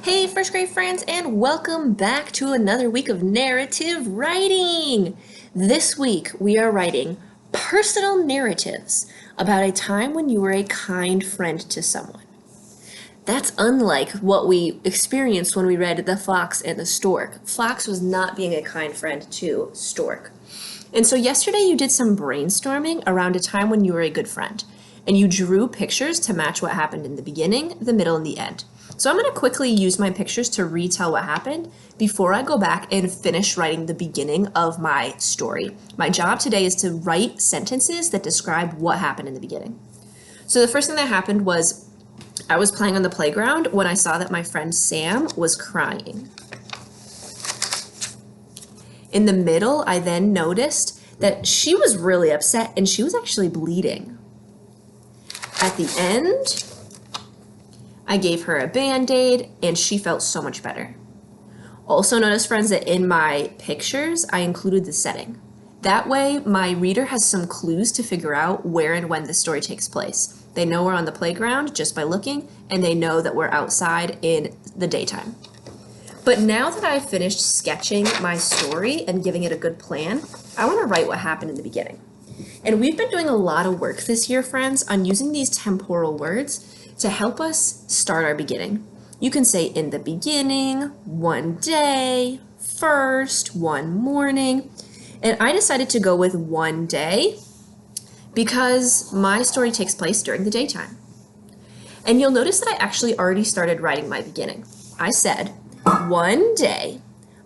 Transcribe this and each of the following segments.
Hey, first grade friends, and welcome back to another week of narrative writing. This week, we are writing personal narratives about a time when you were a kind friend to someone. That's unlike what we experienced when we read The Fox and the Stork. Fox was not being a kind friend to Stork. And so yesterday you did some brainstorming around a time when you were a good friend, and you drew pictures to match what happened in the beginning, the middle, and the end. So I'm going to quickly use my pictures to retell what happened before I go back and finish writing the beginning of my story. My job today is to write sentences that describe what happened in the beginning. So the first thing that happened was I was playing on the playground when I saw that my friend Sam was crying. In the middle, I then noticed that she was really upset and she was actually bleeding. At the end, I gave her a Band-Aid and she felt so much better. Also notice, friends, that in my pictures, I included the setting. That way, my reader has some clues to figure out where and when the story takes place. They know we're on the playground just by looking, and they know that we're outside in the daytime. But now that I've finished sketching my story and giving it a good plan, I want to write what happened in the beginning. And we've been doing a lot of work this year, friends, on using these temporal words to help us start our beginning. You can say in the beginning, one day, first, one morning. And I decided to go with one day because my story takes place during the daytime. And you'll notice that I actually already started writing my beginning. I said, one day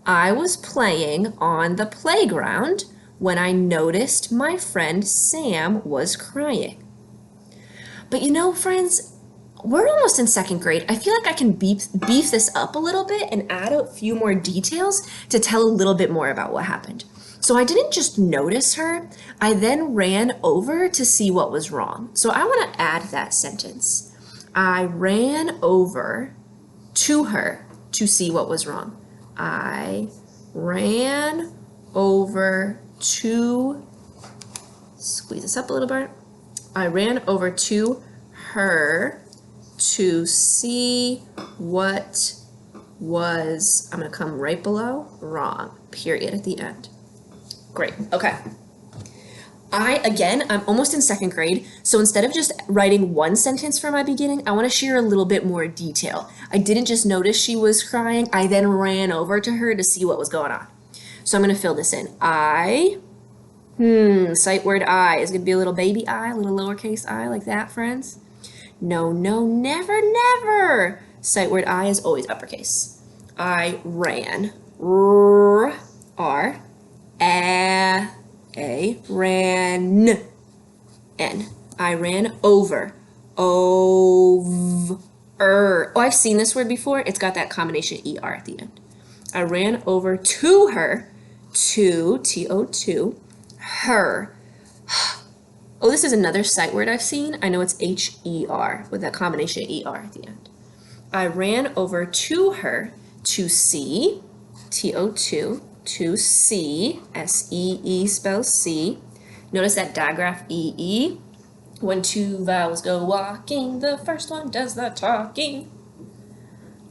I was playing on the playground when I noticed my friend Sam was crying. But you know, friends, we're almost in second grade. I feel like I can beef this up a little bit and add a few more details to tell a little bit more about what happened. So I didn't just notice her, I then ran over to see what was wrong. So I want to add that sentence. I ran over to her to see what was wrong. I ran over to, squeeze this up a little bit. I ran over to her to see what was, I'm going to come right below, wrong, period at the end. Great, okay. I'm almost in second grade, so instead of just writing one sentence for my beginning, I want to share a little bit more detail. I didn't just notice she was crying, I then ran over to her to see what was going on. So I'm going to fill this in. Sight word I is going to be a little baby I, a little lowercase I, like that, friends. No, never, never. Sight word I is always uppercase. I ran. Ran. N. I ran over. Over. Oh, I've seen this word before. It's got that combination ER at the end. I ran over to her. To, T-O-2. Her. Oh, this is another sight word I've seen. I know it's H-E-R with that combination E-R at the end. I ran over to her to see, T-O-2, to see, S-E-E spells see. Notice that digraph E-E. When two vowels go walking, the first one does the talking.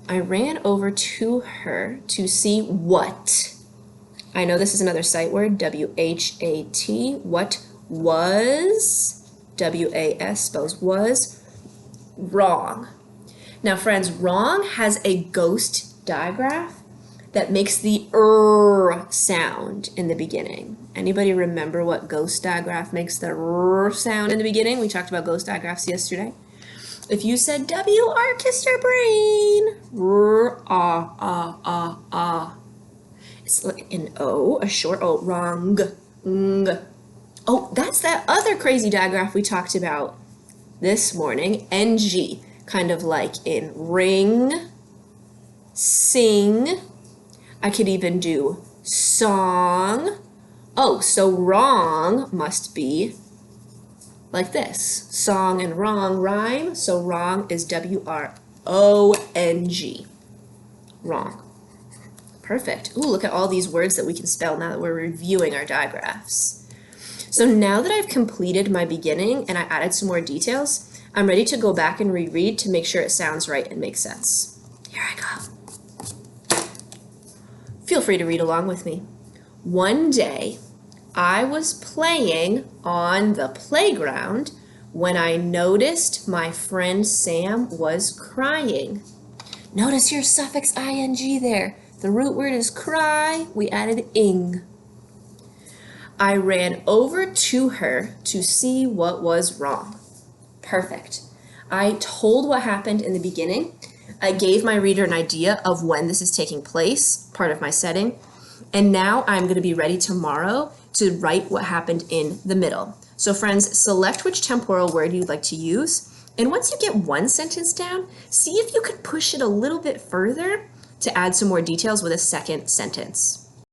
I ran over to her to see what. I know this is another sight word, W-H-A-T, what was, W-A-S spells was, wrong. Now friends, wrong has a ghost digraph that makes the sound in the beginning. Anybody remember what ghost digraph makes the sound in the beginning? We talked about ghost digraphs yesterday. If you said W, orchestra brain, it's like an O, a short O, wrong, Oh, that's that other crazy digraph we talked about this morning, NG, kind of like in ring, sing. I could even do song. Oh, so wrong must be like this. Song and wrong rhyme, so wrong is W-R-O-N-G. Wrong. Perfect. Ooh, look at all these words that we can spell now that we're reviewing our digraphs. So now that I've completed my beginning and I added some more details, I'm ready to go back and reread to make sure it sounds right and makes sense. Here I go. Feel free to read along with me. One day, I was playing on the playground when I noticed my friend Sam was crying. Notice your suffix ing there. The root word is cry. We added ing. I ran over to her to see what was wrong. Perfect. I told what happened in the beginning. I gave my reader an idea of when this is taking place, part of my setting. And now I'm going to be ready tomorrow to write what happened in the middle. So friends, select which temporal word you'd like to use. And once you get one sentence down, see if you could push it a little bit further to add some more details with a second sentence.